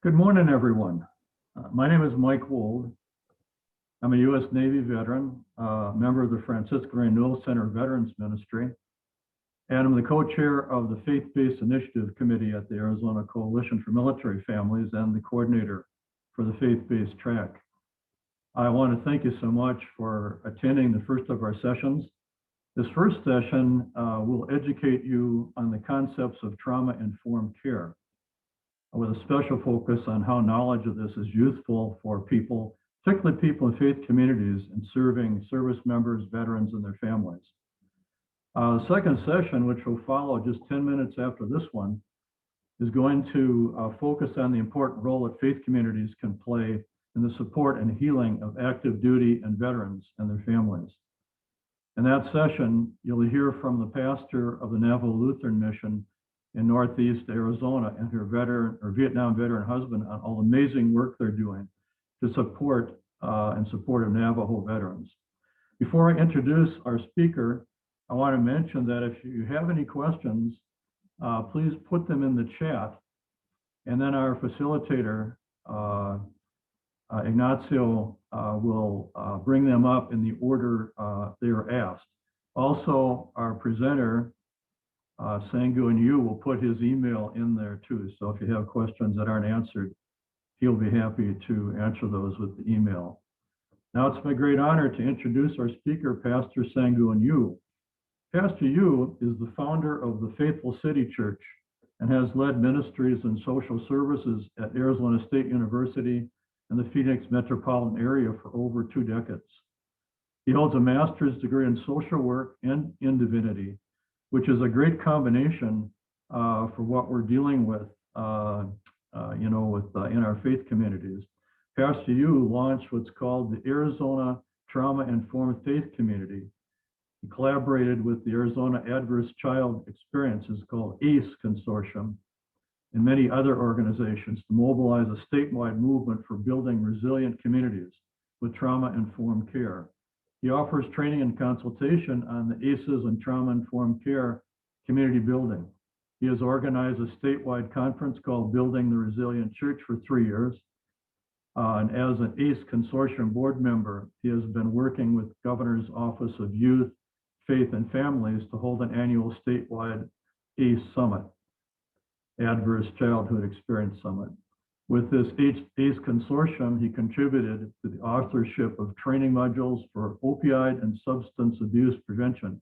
Good morning, everyone. My name is Mike Wold. I'm a U.S. Navy veteran, member of the Francisco Renewal Center Veterans Ministry, and I'm the co-chair of the Faith-Based Initiative Committee at the Arizona Coalition for Military Families and the coordinator for the Faith-Based track. I want to thank you so much for attending the first of our sessions. This first session will educate you on the concepts of trauma-informed care, with a special focus on how knowledge of this is useful for people, particularly people in faith communities, in serving service members, veterans, and their families. The second session, which will follow just 10 minutes after this one, is going to focus on the important role that faith communities can play in the support and healing of active duty and veterans and their families. In that session, you'll hear from the pastor of the Navajo Lutheran Mission in Northeast Arizona and her Vietnam veteran husband on all the amazing work they're doing to support of Navajo veterans. Before I introduce our speaker, I want to mention that if you have any questions, please put them in the chat, and then our facilitator, Ignacio, will bring them up in the order they are asked. Also, our presenter, Sanghoon will put his email in there too. So if you have questions that aren't answered, he'll be happy to answer those with the email. Now it's my great honor to introduce our speaker, Pastor Sanghoon. Pastor Yu is the founder of the Faithful City Church and has led ministries and social services at Arizona State University and the Phoenix metropolitan area for over 2 decades. He holds a master's degree in social work and in divinity, which is a great combination for what we're dealing with, in our faith communities. Pastor Yu launched what's called the Arizona Trauma-Informed Faith Community. He collaborated with the Arizona Adverse Child Experiences, called ACE Consortium, and many other organizations to mobilize a statewide movement for building resilient communities with trauma-informed care. He offers training and consultation on the ACEs and trauma-informed care community building. He has organized a statewide conference called Building the Resilient Church for 3 years. And as an ACE consortium board member, he has been working with Governor's Office of Youth, Faith, and Families to hold an annual statewide ACE Summit, Adverse Childhood Experience Summit. With this ACE consortium, he contributed to the authorship of training modules for opioid and substance abuse prevention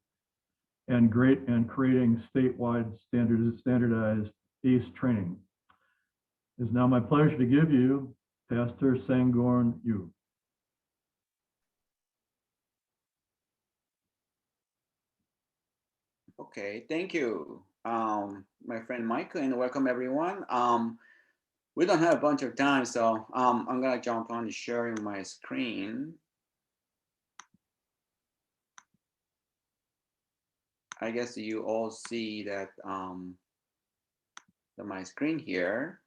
and creating statewide standardized ACE training. It is now my pleasure to give you Pastor Sanghoon Yu. Okay, thank you, my friend Michael, and welcome everyone. We don't have a bunch of time, so I'm gonna jump on sharing my screen. I guess you all see that my screen here,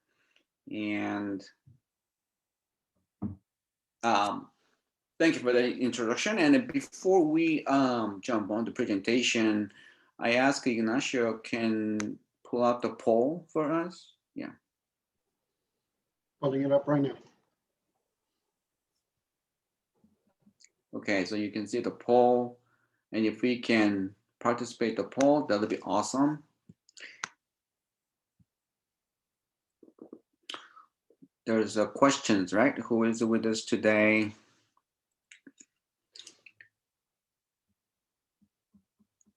and thank you for the introduction. And before we jump on the presentation, I ask Ignacio can pull out the poll for us. Yeah. Pulling it up right now. Okay, so you can see the poll, and if we can participate the poll, that would be awesome. There's questions, right? Who is with us today?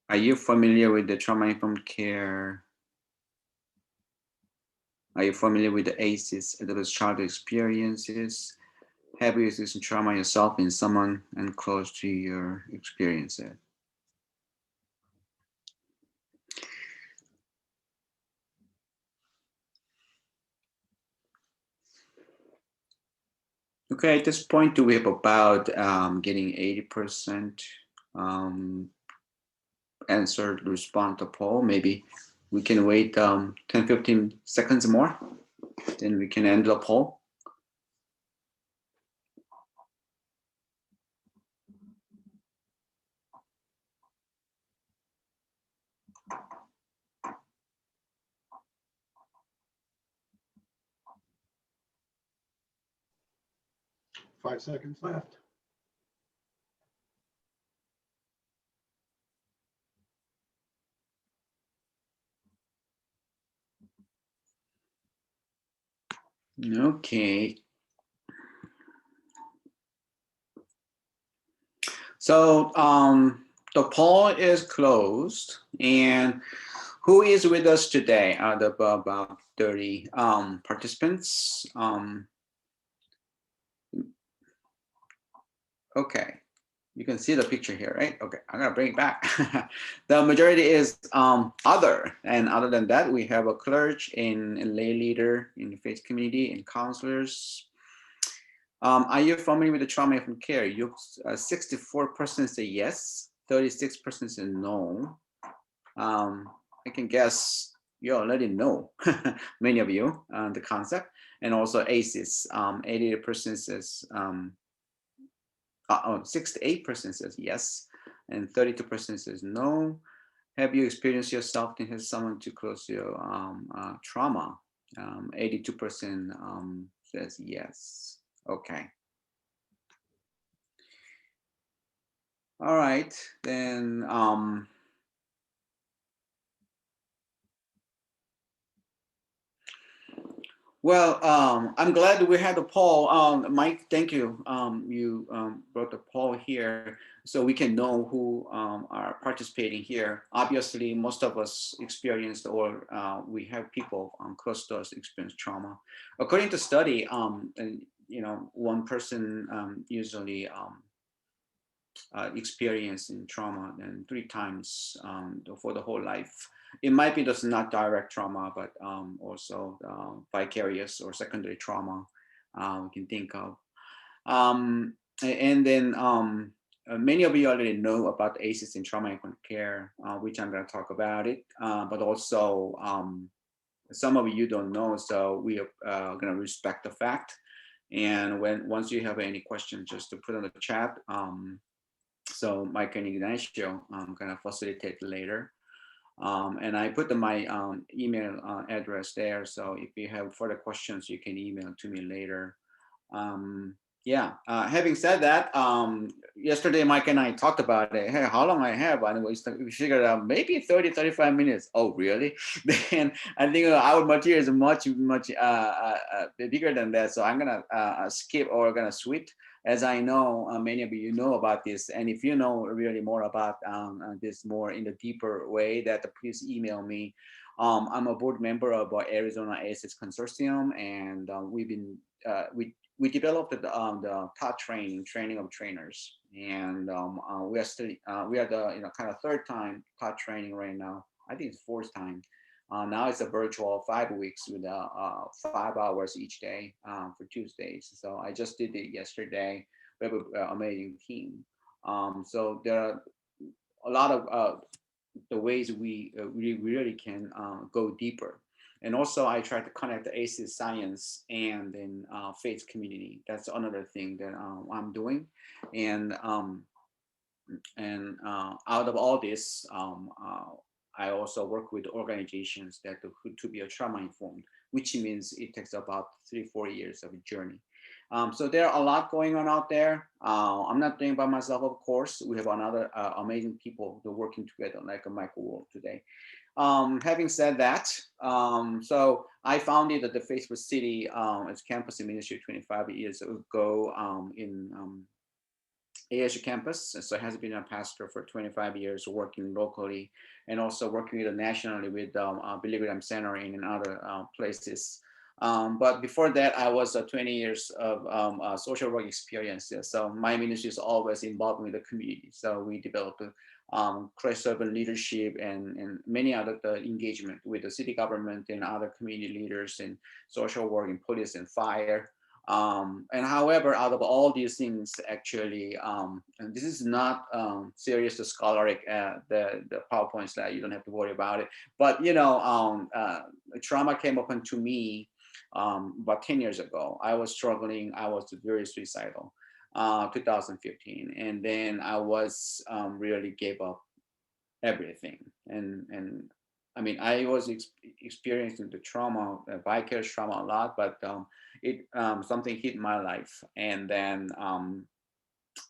Are you familiar with the trauma-informed care? Are you familiar with the ACEs, adult child experiences? Have you experienced trauma yourself in someone and close to your experiences? Okay, at this point, we have about getting 80% answer to respond to poll. Maybe we can wait 10-15 seconds more, then we can end the poll. 5 seconds left. Okay. So the poll is closed, and who is with us today out of about 30 participants? Okay, you can see the picture here, right? Okay, I'm gonna bring it back. The majority is other, and other than that, we have a clergy and a lay leader in the faith community and counselors. Are you familiar with the trauma informed care? 64% say yes, 36% say no. I can guess you already know, many of you, the concept, and also ACEs. 88% says, 68% says yes, and 32% says no. Have you experienced yourself to have someone too close to your trauma? 82% says yes. Okay. All right, then well, I'm glad that we had the poll. Mike, thank you. You brought the poll here so we can know who are participating here. Obviously, most of us experienced or we have people close to us experience trauma. According to study, and, you know, one person usually experiencing trauma and 3 times for the whole life. It might be just not direct trauma, but also vicarious or secondary trauma we can think of. And then many of you already know about ACEs in trauma informed care, which I'm going to talk about it, but also some of you don't know, so we are going to respect the fact. And once you have any questions, just to put on the chat. So Mike and Ignacio kind of facilitate later. And I put my email address there. So if you have further questions, you can email to me later. Yeah, having said that, yesterday Mike and I talked about it. Hey, how long I have? And we figured out maybe 30, 35 minutes. Oh, really? Then I think our material is much bigger than that. So I'm gonna skip or gonna switch, as I know many of you know about this. And if you know really more about this more in the deeper way, that please email me. I'm a board member of Arizona ACEs Consortium, and we've been we developed the TOT training of trainers, and we are still we are the kind of 3rd time TOT training right now. I think it's 4th time. Now it's a virtual 5 weeks with 5 hours each day for Tuesdays. So I just did it yesterday. We have an amazing team. So there are a lot of the ways we really can go deeper. And also I try to connect the ACEs science and then faith community. That's another thing that I'm doing. And out of all this, I also work with organizations that to be a trauma informed, which means it takes about 3-4 years of a journey. So there are a lot going on out there. I'm not doing it by myself, of course. We have another amazing people that are working together, like Michael Wolf today. Having said that, so I founded the Facebook City as campus in ministry 25 years ago in ASU campus. So has been a pastor for 25 years, working locally and also working with nationally with Billy Graham Center and in other places. But before that, I was 20 years of social work experience. So my ministry is always involved with the community. So we developed Christ urban leadership and many other engagement with the city government and other community leaders and social work and police and fire. And however, out of all these things, actually, and this is not serious to scholarly, the PowerPoint slide, you don't have to worry about it. But, you know, trauma came upon to me about 10 years ago. I was struggling. I was very suicidal, 2015. And then I was really gave up everything. And I mean, I was experiencing the trauma, vicarious trauma a lot, but something hit my life, and then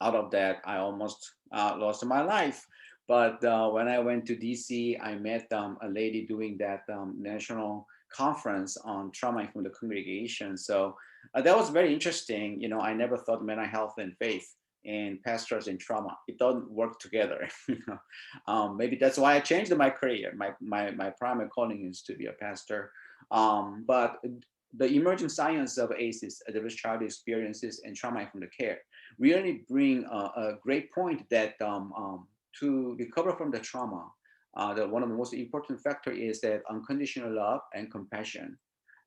out of that, I almost lost my life. But when I went to DC, I met a lady doing that national conference on trauma from the congregation. So that was very interesting. You know, I never thought mental health and faith and pastors and trauma, it doesn't work together. You know? Maybe that's why I changed my career. My primary calling is to be a pastor. But the emerging science of ACEs, adverse childhood experiences, and trauma from the care really bring a great point that to recover from the trauma, one of the most important factor is that unconditional love and compassion,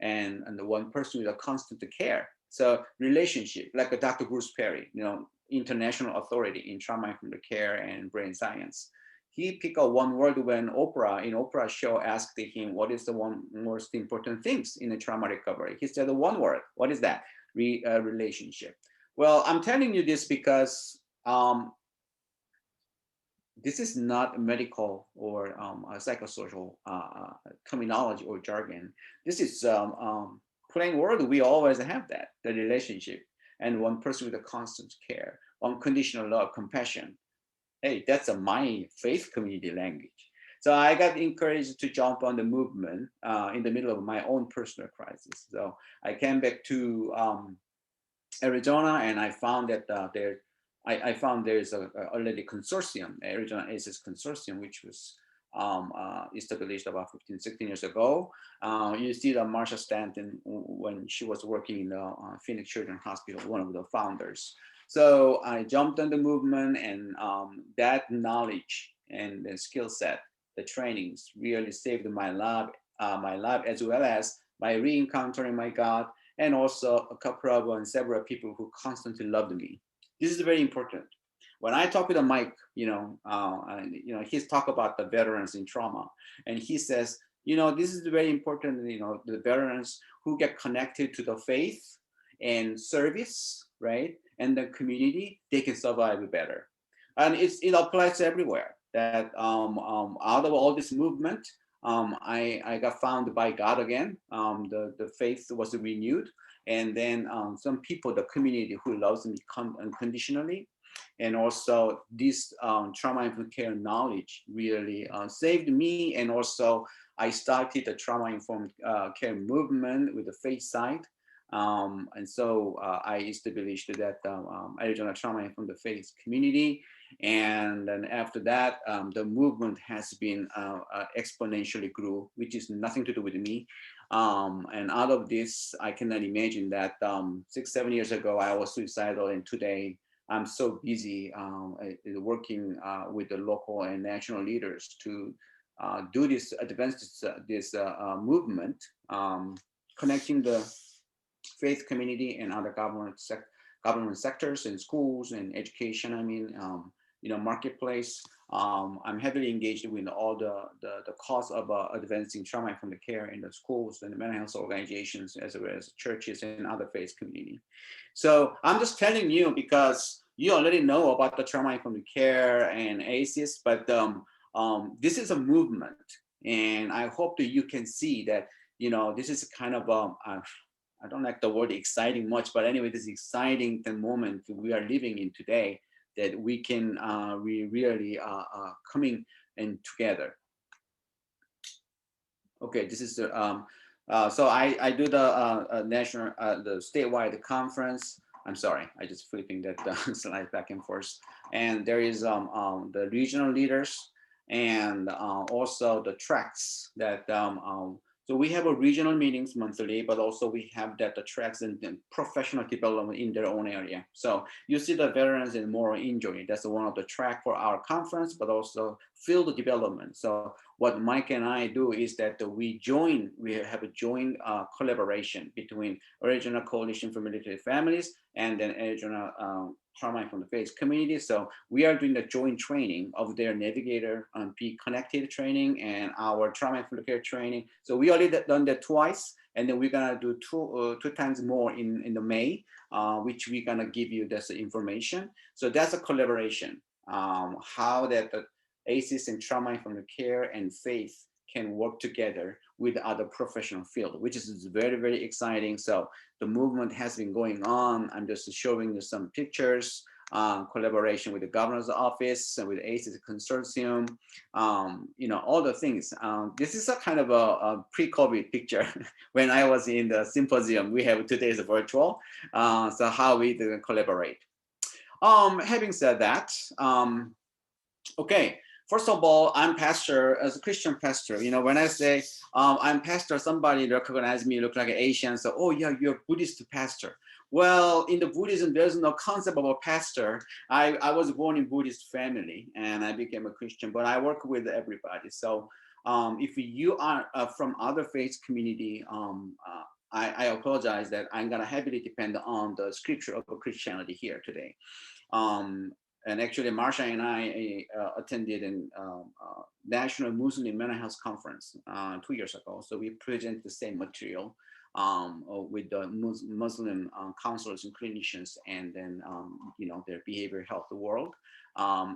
and the one person with a constant care. So relationship, like a Dr. Bruce Perry, you know, international authority in trauma from the care and brain science. He picked out one word when Oprah show asked him what is the one most important things in a trauma recovery. He said the one word. What is that? Relationship. Well, I'm telling you this because this is not medical or a psychosocial terminology or jargon. This is plain word. We always have that, the relationship, and one person with a constant care, unconditional love, compassion. Hey, that's my faith community language. So I got encouraged to jump on the movement in the middle of my own personal crisis. So I came back to Arizona, and I found that I found there's already consortium, Arizona ACEs consortium, which was established about 15, 16 years ago. You see the Marsha Stanton when she was working in the Phoenix Children's Hospital, one of the founders. So I jumped on the movement, and that knowledge and the skill set, the trainings really saved my life, as well as by re-encountering my God, and also a couple of and several people who constantly loved me. This is very important. When I talk with Mike, he's talk about the veterans in trauma, and he says, this is very important. The veterans who get connected to the faith and service, right, and the community, they can survive better. And it applies everywhere. That out of all this movement, I got found by God again. The faith was renewed, and then some people, the community who loves me unconditionally, and also this trauma-informed care knowledge really saved me. And also I started the trauma-informed care movement with the faith side. And so I established that Arizona Trauma-Informed Faith community. And then after that, the movement has been exponentially grew, which is nothing to do with me. And out of this, I cannot imagine that 6-7 years ago, I was suicidal, and today I'm so busy working with the local and national leaders to do this advance this movement, connecting the faith community and other government sectors and schools and education. I mean, marketplace. I'm heavily engaged with all the cause of advancing trauma from the care in the schools and the mental health organizations, as well as churches and other faith community. So I'm just telling you because you already know about the trauma from the care and ACEs, but this is a movement, and I hope that you can see that this is kind of I don't like the word exciting much, but anyway, this is exciting the moment we are living in today, that we can we really coming in together. Okay, this is the so I do the national the statewide conference. I'm sorry, I just flipping that slide back and forth. And there is the regional leaders, and also the tracks that so we have a regional meetings monthly, but also we have that the tracks and professional development in their own area. So you see the veterans and moral injury. That's one of the track for our conference, but also field development. So what Mike and I do is that we have a joint collaboration between Arizona Coalition for Military Families and then Arizona Trauma from the Faith community. So we are doing the joint training of their navigator Be Connected training and our trauma from the care training. So we already done that twice, and then we're gonna do two times more in the May, which we're gonna give you this information. So that's a collaboration, how that the ACEs and trauma from the care and faith can work together with other professional field, which is very, very exciting. So the movement has been going on. I'm just showing you some pictures, collaboration with the governor's office and with ACES consortium, all the things. This is a kind of a pre-COVID picture when I was in the symposium. We have today's virtual, so how we do collaborate. Having said that, okay. First of all, I'm pastor, as a Christian pastor. When I say I'm pastor, somebody recognize me, look like an Asian. So, oh yeah, you're a Buddhist pastor. Well, in the Buddhism, there's no concept of a pastor. I was born in Buddhist family and I became a Christian, but I work with everybody. So if you are from other faith community, I apologize that I'm gonna heavily depend on the scripture of Christianity here today. And actually, Marsha and I attended a National Muslim Mental Health Conference 2 years ago. So we present the same material with the Muslim counselors and clinicians, and then their behavioral health world.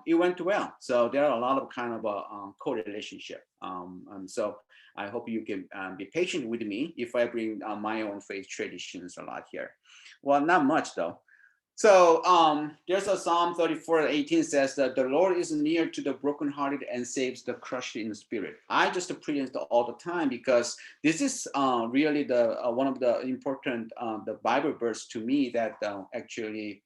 It went well. So there are a lot of kind of a co-relationship. So I hope you can be patient with me if I bring my own faith traditions a lot here. Well, not much though. So there's a Psalm 34:18 says that the Lord is near to the brokenhearted and saves the crushed in spirit. I just present it all the time because this is really the one of the important the Bible verse to me that actually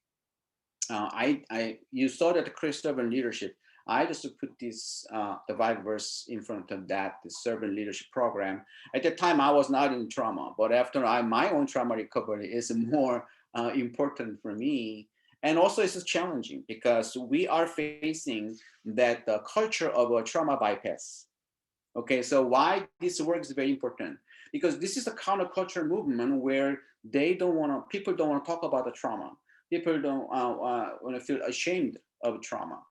you saw that the Christian leadership. I just put this the Bible verse in front of that, the servant leadership program. At the time, I was not in trauma, but after my own trauma recovery is more important for me. And also it's challenging because we are facing that the culture of a trauma bypass. Okay, so why this work is very important? Because this is a counterculture movement where people don't want to talk about the trauma. People don't want to feel ashamed of trauma.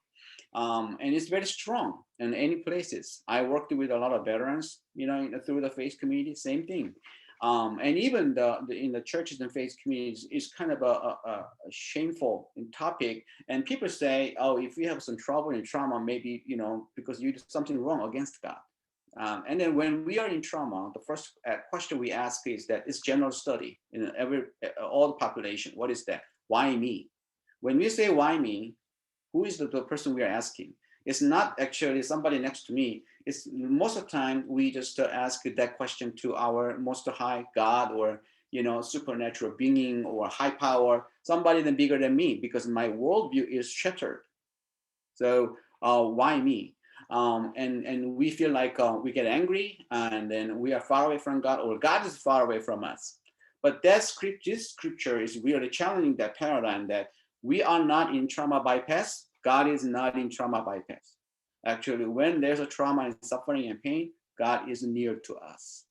And it's very strong in any places. I worked with a lot of veterans, through the faith community, same thing. And even in the churches and faith communities, it's kind of a shameful topic. And people say, oh, if you have some trouble and trauma, maybe, because you did something wrong against God. And then when we are in trauma, the first question we ask is that it's general study in all the population. What is that? Why me? When we say why me, who is the person we are asking? It's not actually somebody next to me. It's most of the time we just ask that question to our most high God or supernatural being or high power, somebody then bigger than me, because my worldview is shattered. So why me? And we feel like we get angry and then we are far away from God, or God is far away from us. But this scripture is really challenging that paradigm that we are not in trauma bypass. God is not in trauma bypass. Actually, when there's a trauma and suffering and pain, God is near to us.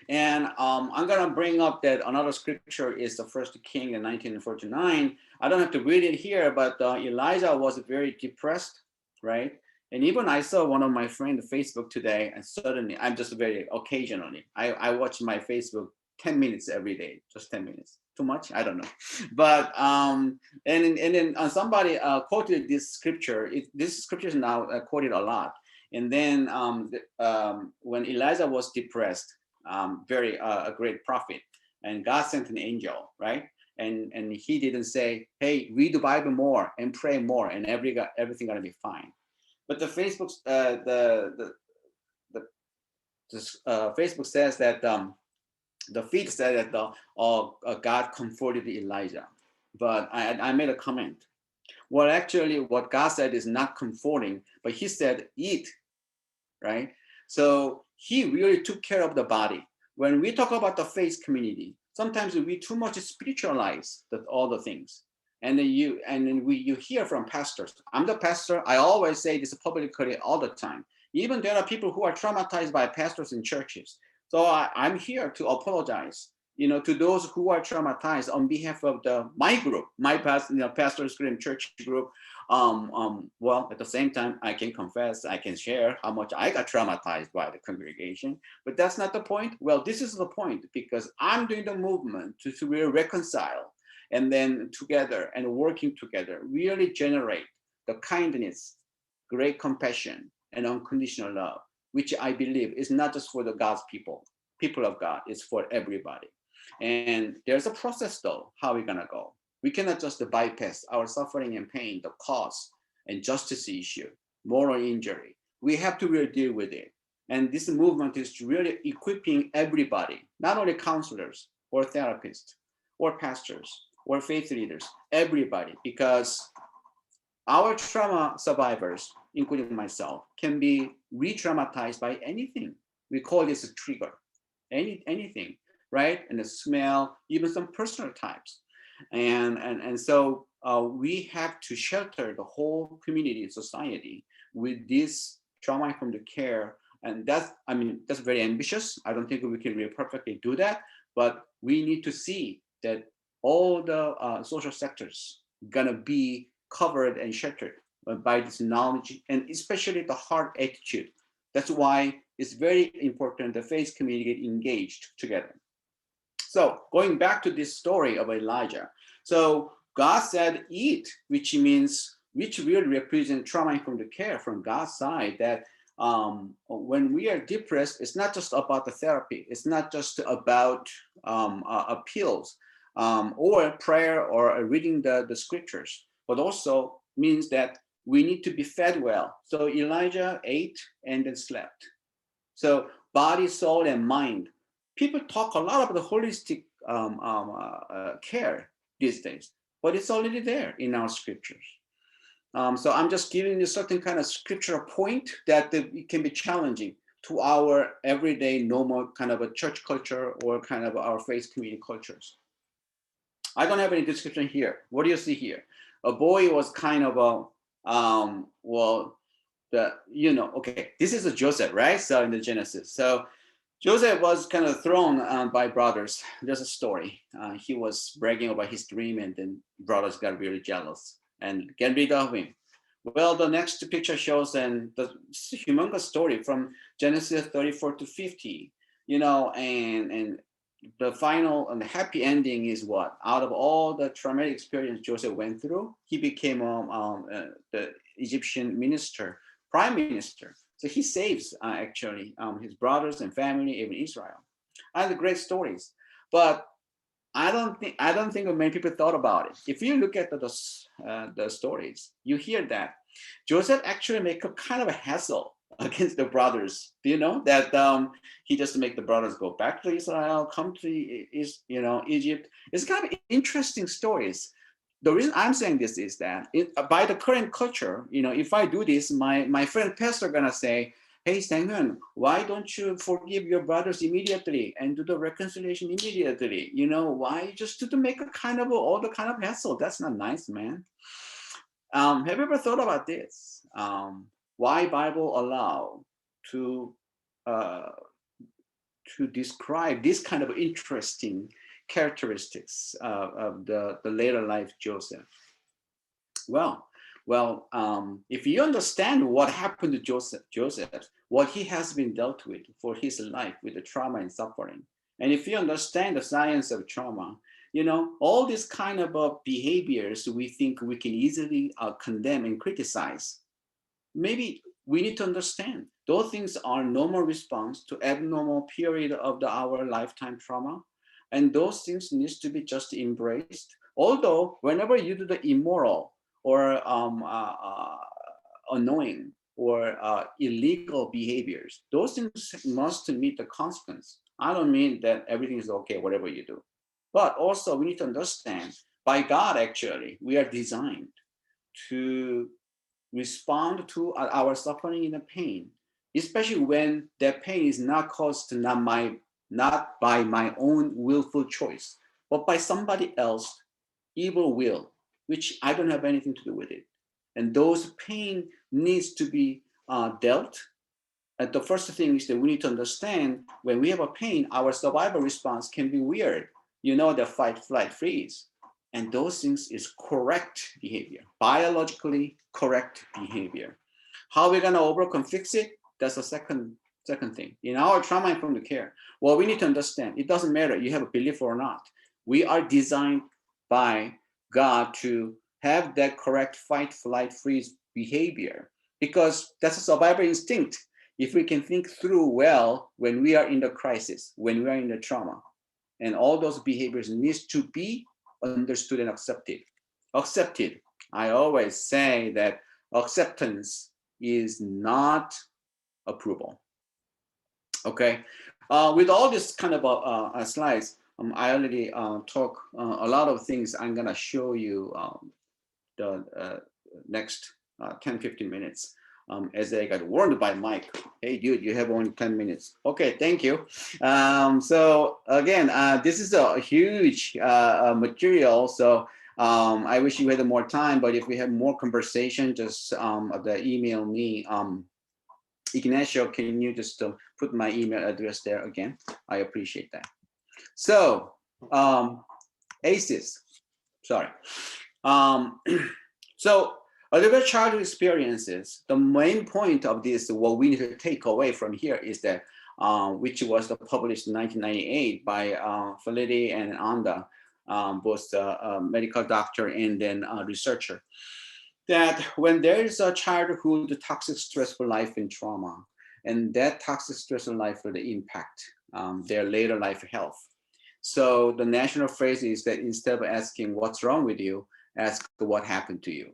And I'm going to bring up that another scripture is the 1 King in 1949. I don't have to read it here, but Elijah was very depressed, right? And even I saw one of my friends on Facebook today, and suddenly I'm just very occasionally, I watch my Facebook 10 minutes every day, just 10 minutes. Too much? I don't know. But and then somebody quoted this scripture. This scripture is now quoted a lot. And then when Elijah was depressed, a great prophet, and God sent an angel, right? And he didn't say, hey, read the Bible more and pray more, and everything gonna be fine. But the Facebook Facebook says that the feed said that God comforted Elijah, but I made a comment. Well, actually, what God said is not comforting, but He said, eat, right? So He really took care of the body. When we talk about the faith community, sometimes we too much spiritualize all the things. And then you hear from pastors. I'm the pastor. I always say this publicly all the time. Even there are people who are traumatized by pastors in churches. So I'm here to apologize, to those who are traumatized on behalf of my group, my pastor's group, church group. Well, at the same time, I can confess, I can share how much I got traumatized by the congregation, but that's not the point. Well, this is the point, because I'm doing the movement to really reconcile, and then together and working together, really generate the kindness, great compassion, and unconditional love, which I believe is not just for the God's people of God, it's for everybody. And there's a process though, how we're gonna go. We cannot just bypass our suffering and pain, the cause and justice issue, moral injury. We have to really deal with it. And this movement is really equipping everybody, not only counselors or therapists or pastors or faith leaders, everybody, because our trauma survivors, including myself, can be re-traumatized by anything. We call this a trigger, anything, right? And the smell, even some personal types. And so we have to shelter the whole community and society with this trauma-informed care. And that's very ambitious. I don't think we can really perfectly do that, but we need to see that all the social sectors gonna be covered and sheltered by this knowledge, and especially the heart attitude. That's why it's very important the faith community get engaged together. So going back to this story of Elijah. So God said, eat, which really represent trauma-informed care from God's side, that when we are depressed, it's not just about the therapy. It's not just about pills or prayer or reading the scriptures, but also means that we need to be fed well. So Elijah ate and then slept. So body, soul, and mind. People talk a lot about the holistic care these days, but it's already there in our scriptures. So I'm just giving you certain kind of scriptural point that it can be challenging to our everyday normal kind of a church culture or kind of our faith community cultures. I don't have any description here. What do you see here? A boy was kind of okay, this is a Joseph, right? So in the Genesis. So Joseph was kind of thrown by brothers. There's a story. He was bragging about his dream, and then brothers got really jealous and get rid of him. Well, the next picture shows the humongous story from Genesis 34 to 50, and the final and the happy ending is what? Out of all the traumatic experience Joseph went through, he became the Egyptian prime minister. So he saves actually his brothers and family, even Israel. And the great stories, but I don't think many people thought about it. If you look at the stories, you hear that Joseph actually make a kind of a hassle against the brothers. Do you know that he just make the brothers go back to Israel, come to Egypt? It's kind of interesting stories. The reason I'm saying this is that by the current culture, if I do this, my friend pastor gonna say, hey, Sanghoon, why don't you forgive your brothers immediately and do the reconciliation immediately? Why just to make a kind of all the kind of hassle? That's not nice, man. Have you ever thought about this? Why Bible allow to describe this kind of interesting characteristics of the later life Joseph? Well, if you understand what happened to Joseph, what he has been dealt with for his life with the trauma and suffering, and if you understand the science of trauma, all these kind of behaviors we think we can easily condemn and criticize. Maybe we need to understand those things are normal response to abnormal period of our lifetime trauma, and those things needs to be just embraced. Although whenever you do the immoral or annoying or illegal behaviors, those things must meet the consequence. I don't mean that everything is okay, whatever you do. But also we need to understand, by God, actually, we are designed to respond to our suffering and the pain, especially when that pain is not caused not by my own willful choice, but by somebody else's evil will, which I don't have anything to do with it. And those pain needs to be dealt. And the first thing is that we need to understand when we have a pain, our survival response can be weird. The fight, flight, freeze. And those things is correct behavior, biologically correct behavior. How we're gonna overcome, fix it? That's the second thing. In our trauma-informed care, we need to understand, it doesn't matter you have a belief or not. We are designed by God to have that correct fight, flight, freeze behavior, because that's a survival instinct. If we can think through well when we are in the crisis, when we are in the trauma, and all those behaviors needs to be understood and accepted. Accepted. I always say that acceptance is not approval. Okay. With all this kind of slides, I already talk a lot of things. I'm gonna show you the next 10, 15 minutes. As I got warned by Mike, hey dude, you have only 10 minutes. Okay, thank you. So again, this is a huge material. So I wish you had more time, but if we have more conversation, just email me. Ignacio, can you just put my email address there again? I appreciate that. So ACEs, sorry. So early childhood experiences, the main point of this, what we need to take away from here is that, which was published in 1998 by Felitti and Anda, both medical doctor and then researcher, that when there is a childhood toxic stressful life and trauma, and that toxic stressful life will impact their later life health. So the national phrase is that instead of asking what's wrong with you, ask what happened to you.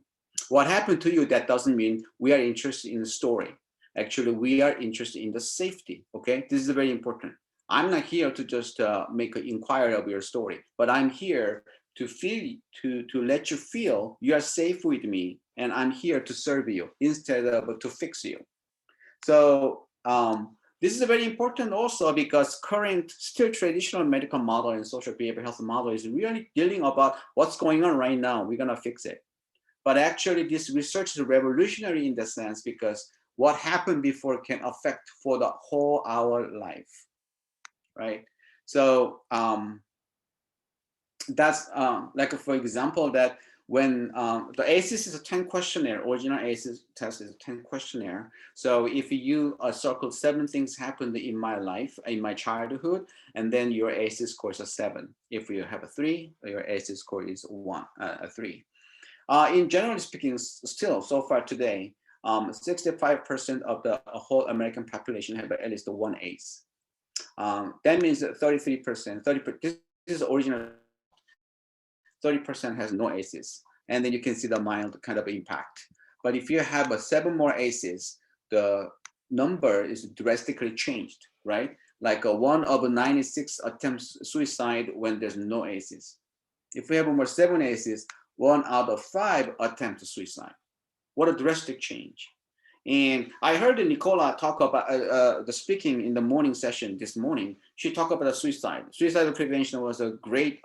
What happened to you, that doesn't mean we are interested in the story. Actually, we are interested in the safety, okay? This is very important. I'm not here to just make an inquiry of your story, but I'm here to feel, to let you feel you are safe with me, and I'm here to serve you instead of to fix you. So this is very important also because current still traditional medical model and social behavioral health model is really dealing about what's going on right now. We're gonna fix it. But actually this research is revolutionary in the sense because what happened before can affect for the whole our life, right? So that's like for example that when the ACEs is a 10 questionnaire, original ACEs test is a 10 questionnaire. So if you circle 7 things happened in my life, in my childhood, and then your ACEs score is a 7. If you have a 3, your ACEs score is a 3. In generally speaking, still so far today, 65% of the whole American population have at least one ACE. That means that 33%, this is original, 30% has no ACEs. And then you can see the mild kind of impact. But if you have 7 more ACEs, the number is drastically changed, right? Like 1 of 96 attempts suicide when there's no ACEs. If we have more 7 ACEs, 1 out of 5 attempt suicide. What a drastic change. And I heard Nicola talk about the speaking in the morning session this morning. She talked about the suicide. Suicidal prevention was a great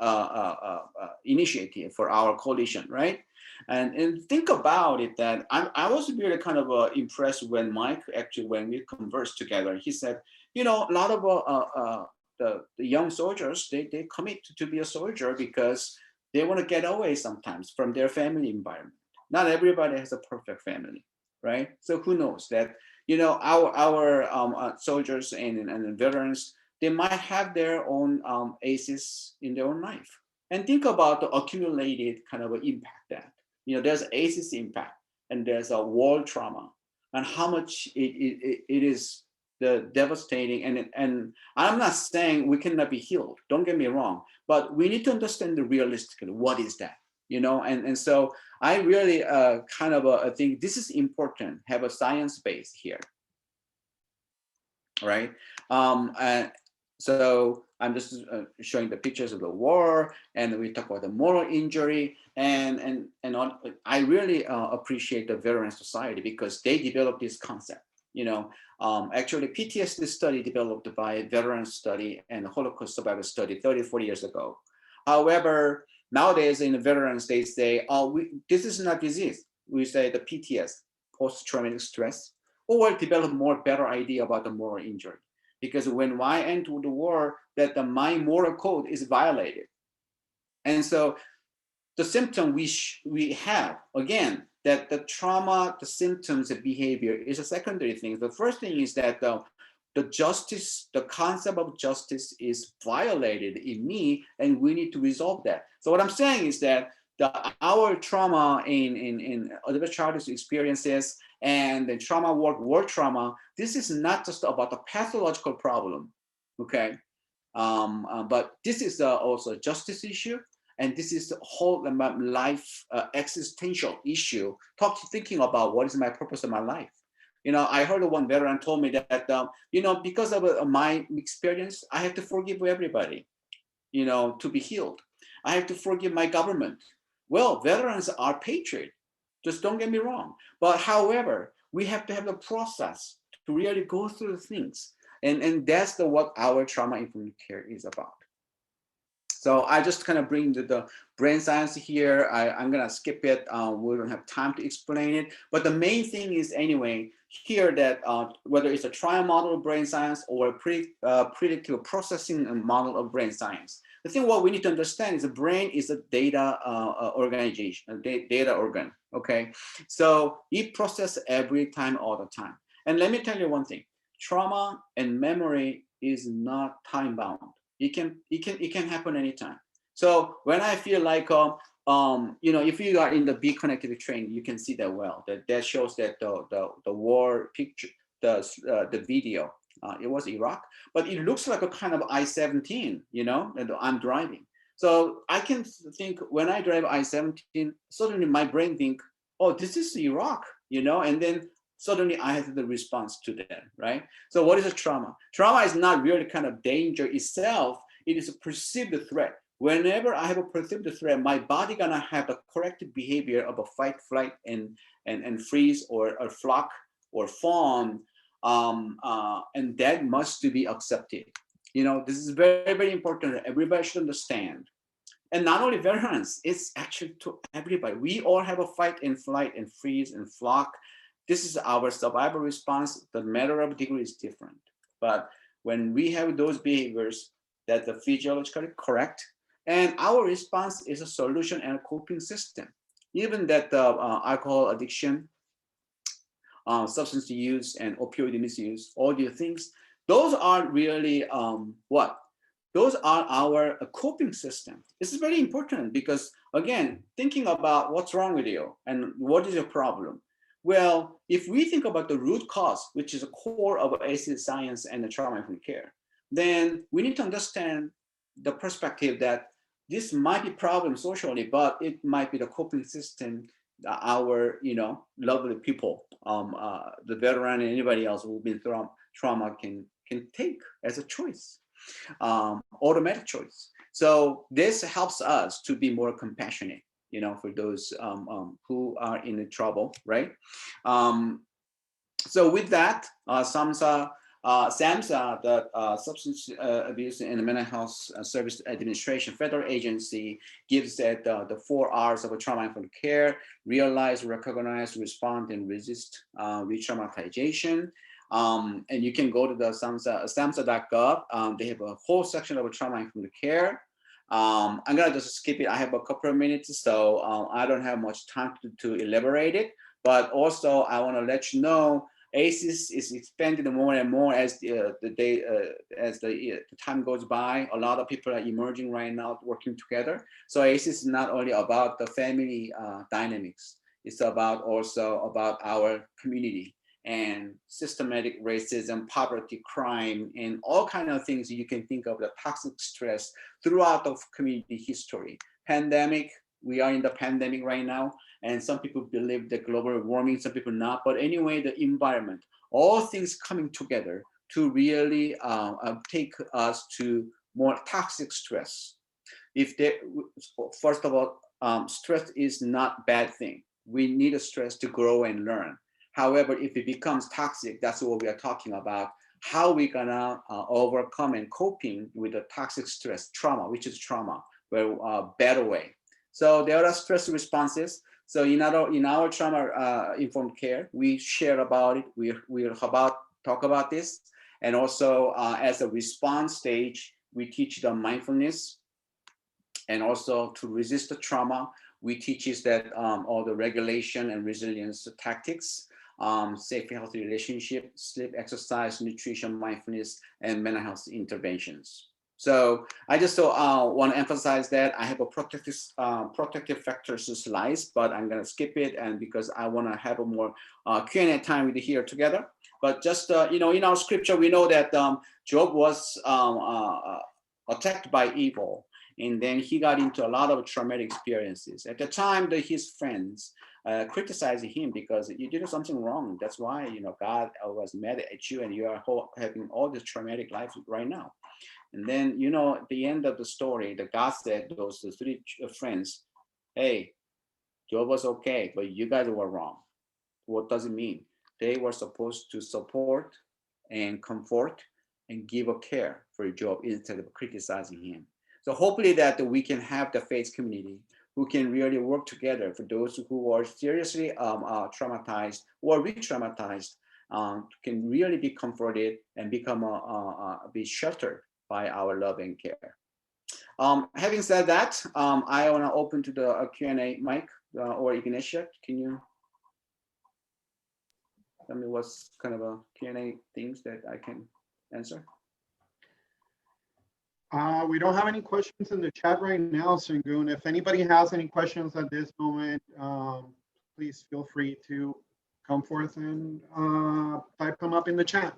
initiative for our coalition, right? And think about it that I was really kind of impressed when Mike, actually, when we conversed together, he said, you know, a lot of the young soldiers, they commit to be a soldier because they want to get away sometimes from their family environment. Not everybody has a perfect family, right? So who knows that, you know, our soldiers and veterans, they might have their own ACEs in their own life. And think about the accumulated kind of impact that, you know, there's ACEs impact and there's a war trauma and how much it is the devastating, and I'm not saying we cannot be healed, don't get me wrong, but we need to understand the realistically, what is that, you know? And so I really kind of think this is important, have a science base here, right? So I'm just showing the pictures of the war, and we talk about the moral injury, and I really appreciate the Veteran Society because they developed this concept. You know, actually PTSD study developed by Veteran Study and Holocaust Survivor Study 30, 40 years ago. However, nowadays in the veterans, they say, oh, this is not disease. We say the PTS, post-traumatic stress, or develop more better idea about the moral injury. Because when I enter the war, that my moral code is violated. And so the symptom we have, again, that the trauma, the symptoms, the behavior is a secondary thing. The first thing is that the justice, the concept of justice is violated in me, and we need to resolve that. So what I'm saying is that our trauma in adverse childhood experiences and the trauma work trauma, this is not just about a pathological problem, okay? But this is also a justice issue, and this is the whole life existential issue. Thinking about what is my purpose of my life. You know, I heard one veteran told me that, you know, because of my experience, I have to forgive everybody, you know, to be healed. I have to forgive my government. Well, veterans are patriots. Just don't get me wrong. But however, we have to have the process to really go through the things. And that's what our trauma-informed care is about. So I just kind of bring the brain science here. I'm gonna skip it. We don't have time to explain it. But the main thing is anyway, here that whether it's a trial model of brain science or a predictive processing model of brain science, the thing what we need to understand is the brain is a data organization, a data organ, okay? So it processes every time, all the time. And let me tell you one thing, trauma and memory is not time bound. It can happen anytime. So when I feel like, you know, if you are in the big connected train, you can see that well. That shows that the war picture, the video. It was Iraq, but it looks like a kind of I-17, you know, and I'm driving. So I can think when I drive I-17, suddenly my brain think, oh, this is Iraq, you know, and then suddenly I have the response to that, right? So what is a trauma? Trauma is not really kind of danger itself. It is a perceived threat. Whenever I have a perceived threat, my body gonna have a corrected behavior of a fight, flight, and freeze, or flock, or fawn, and that must to be accepted. You know, this is very, very important. Everybody should understand. And not only veterans, it's actually to everybody. We all have a fight and flight and freeze and flock. This is our survival response. The matter of degree is different. But when we have those behaviors that are physiologically correct, and our response is a solution and a coping system. Even that alcohol addiction, substance use, and opioid misuse, all these things, those are really what? Those are our coping system. This is very important because, again, thinking about what's wrong with you and what is your problem. Well, if we think about the root cause, which is a core of ACE science and the trauma-informed care, then we need to understand the perspective that this might be problem socially, but it might be the coping system our, you know, lovely people, the veteran and anybody else who've been through trauma can take as a choice, automatic choice. So this helps us to be more compassionate, you know, for those who are in trouble, right? So with that, SAMHSA, the Substance Abuse and Mental Health Service Administration federal agency, gives that the 4 R's of a trauma-informed care: realize, recognize, respond, and resist re-traumatization. And you can go to the SAMHSA.gov. They have a whole section of trauma-informed care. I'm gonna just skip it. I have a couple of minutes, so I don't have much time to elaborate it. But also, I want to let you know, ACEs is expanding more and more as the time goes by. A lot of people are emerging right now, working together. So ACEs is not only about the family dynamics; it's also about our community and systematic racism, poverty, crime, and all kinds of things you can think of, the toxic stress throughout the community history. Pandemic, we are in the pandemic right now, and some people believe that global warming, some people not, but anyway, the environment, all things coming together to really take us to more toxic stress. First of all, stress is not bad thing. We need a stress to grow and learn. However, if it becomes toxic, that's what we are talking about. How we gonna overcome and coping with the toxic stress, trauma, which is trauma, but better way. So there are stress responses. So in our trauma informed care, we share about it. We talk about this, and also as a response stage, we teach them mindfulness, and also to resist the trauma. We teach is that all the regulation and resilience tactics. Safe, healthy relationship, sleep, exercise, nutrition, mindfulness, and mental health interventions. So I just want to emphasize that I have a protective factors slides, but I'm going to skip it, and because I want to have a more Q&A time with you here together. But just you know, in our scripture, we know that Job was attacked by evil, and then he got into a lot of traumatic experiences. At the time, his friends criticized him because you did something wrong. That's why, you know, God was mad at you, and you are having all this traumatic life right now. And then, you know, at the end of the story, the God said those three friends, hey, Job was okay, but you guys were wrong. What does it mean? They were supposed to support and comfort and give a care for Job instead of criticizing him. So hopefully that we can have the faith community who can really work together for those who are seriously traumatized or re-traumatized, can really be comforted and become be sheltered by our love and care. Having said that, I want to open to the Q&A. Mike or Ignatia, can you tell me what's kind of a Q&A things that I can answer? We don't have any questions in the chat right now, Sanghoon. If anybody has any questions at this moment, please feel free to come forth and type them up in the chat.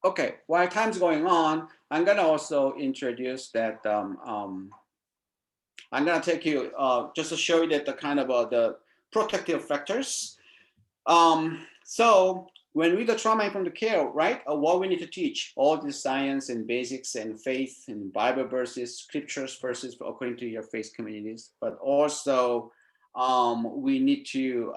Okay, while time's going on, I'm gonna also introduce that I'm gonna take you just to show you that the kind of the protective factors. So when we do trauma-informed care, right, what we need to teach, all the science and basics and faith and Bible verses, scriptures verses according to your faith communities, but also we need to,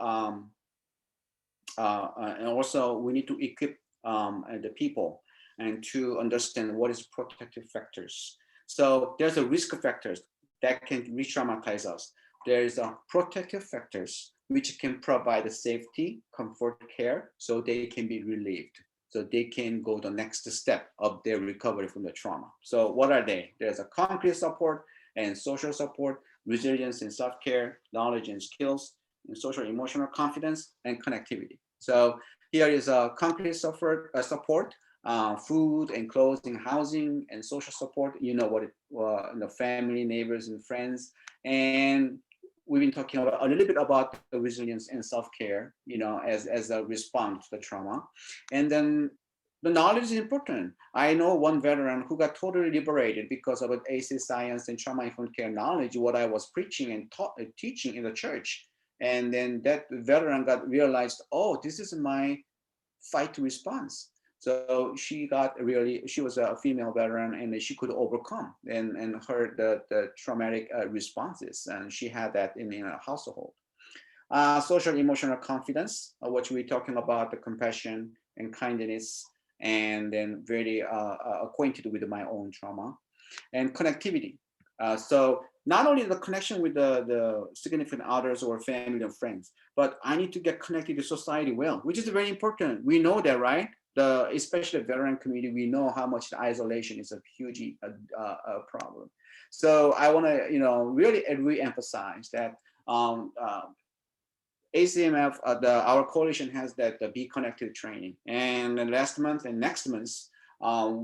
and also we need to equip the people and to understand what is protective factors. So there's a risk factors that can re-traumatize us. There's a protective factors which can provide the safety, comfort, care, so they can be relieved. So they can go the next step of their recovery from the trauma. So what are they? There's a concrete support and social support, resilience and self-care, knowledge and skills, and social emotional confidence and connectivity. So here is a concrete support, food and clothing, housing and social support. You know what it, family, neighbors, and friends. And we've been talking about a little bit about the resilience and self-care, you know, as a response to the trauma. And then the knowledge is important. I know one veteran who got totally liberated because of AC science and trauma-informed care knowledge, what I was preaching and teaching in the church. And then that veteran got realized, oh, this is my fight response. So she was a female veteran, and she could overcome and her the traumatic responses, and she had that in her household. Social emotional confidence, which we're talking about the compassion and kindness, and then very acquainted with my own trauma, and connectivity. So not only the connection with the significant others or family and friends, but I need to get connected to society well, which is very important. We know that, right? Especially the veteran community, we know how much the isolation is a huge problem. So I want to, really re-emphasize that ACMF, our coalition has that Be Connected training, and last month and next month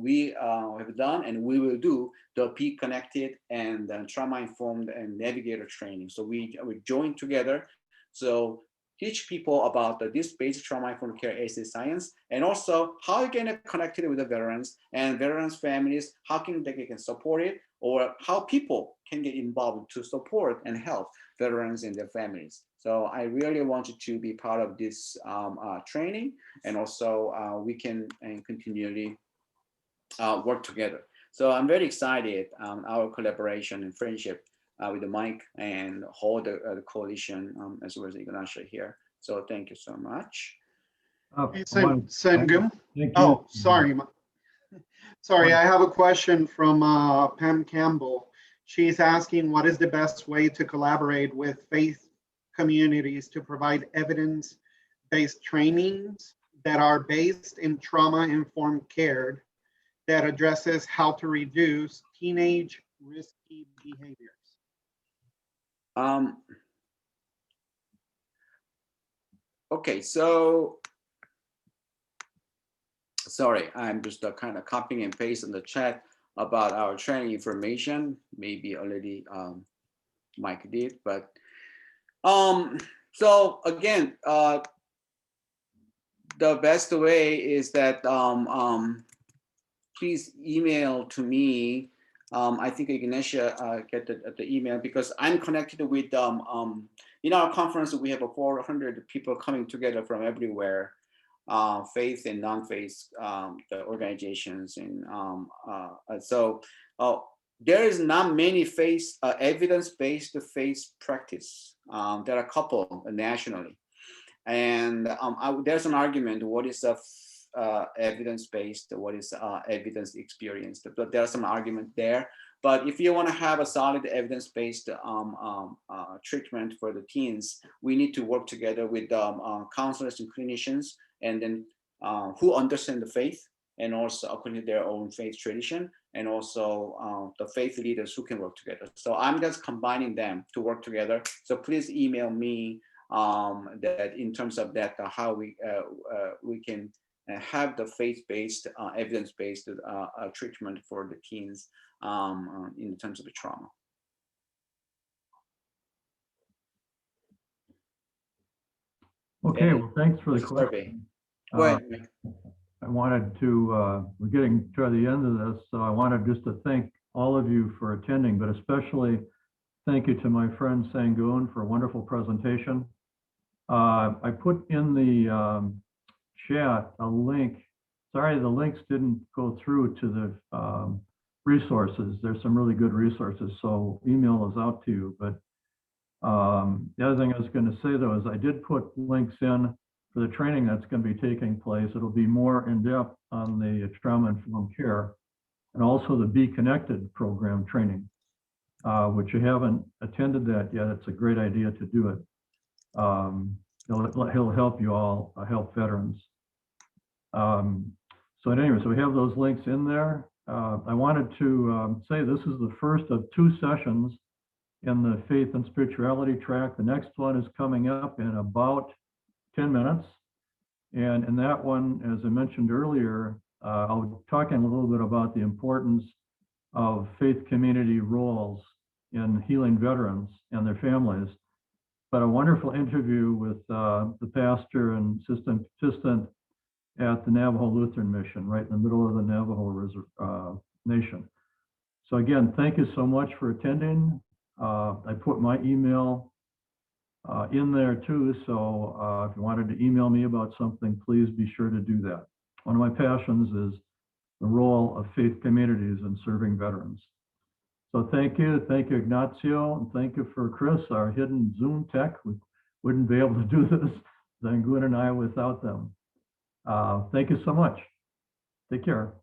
we have done and we will do the Be Connected and trauma-informed and navigator training. So we join together. So teach people about this basic trauma-informed care AC science, and also how you get connected with the veterans and veterans families, how they can support it, or how people can get involved to support and help veterans and their families. So I really wanted to be part of this training, and also we can continually work together. So I'm very excited our collaboration and friendship with Mike and whole the coalition as well as Ignatia here. So thank you so much. Sanghoon. Thank you. Oh, sorry. Sorry, I have a question from Pam Campbell. She's asking, what is the best way to collaborate with faith communities to provide evidence-based trainings that are based in trauma-informed care that addresses how to reduce teenage risky behaviors? Okay, so sorry, I'm just kind of copying and pasting the chat about our training information. Maybe already Mike did, but so again, the best way is that please email to me. I think Ignatia get the email because I'm connected with in our conference we have 400 people coming together from everywhere, faith and non-faith the organizations, and so there is not many faith evidence-based faith practice. There are a couple nationally, and there's an argument: what is evidence-based? What is evidence experienced? But there's some argument there. But if you want to have a solid evidence-based treatment for the teens, we need to work together with counselors and clinicians, and then who understand the faith, and also according to their own faith tradition, and also the faith leaders who can work together. So I'm just combining them to work together. So please email me that in terms of that, how we can have the faith-based, evidence-based treatment for the teens in terms of the trauma. Okay, well, thanks for the survey. question. Go ahead, Mike. I wanted to, we're getting toward the end of this, so I wanted just to thank all of you for attending, but especially thank you to my friend Sanghoon for a wonderful presentation. I put in the chat a link. Sorry, the links didn't go through to the resources. There's some really good resources, so email is out to you. But the other thing I was going to say, though, is I did put links in for the training that's going to be taking place. It'll be more in-depth on the trauma-informed care, and also the Be Connected program training, which you haven't attended that yet. It's a great idea to do it. He'll help you all, help veterans. So anyway, so we have those links in there. I wanted to say this is the first of 2 sessions in the faith and spirituality track. The next one is coming up in about 10 minutes. And in that one, as I mentioned earlier, I'll be talking a little bit about the importance of faith community roles in healing veterans and their families. But a wonderful interview with the pastor and assistant at the Navajo Lutheran Mission, right in the middle of the Navajo Nation. So again, thank you so much for attending. I put my email in there too, so if you wanted to email me about something, please be sure to do that. One of my passions is the role of faith communities in serving veterans. So thank you Ignacio, and thank you for Chris, our hidden Zoom tech. We wouldn't be able to do this, Sanghoon and I, without them. Thank you so much. Take care.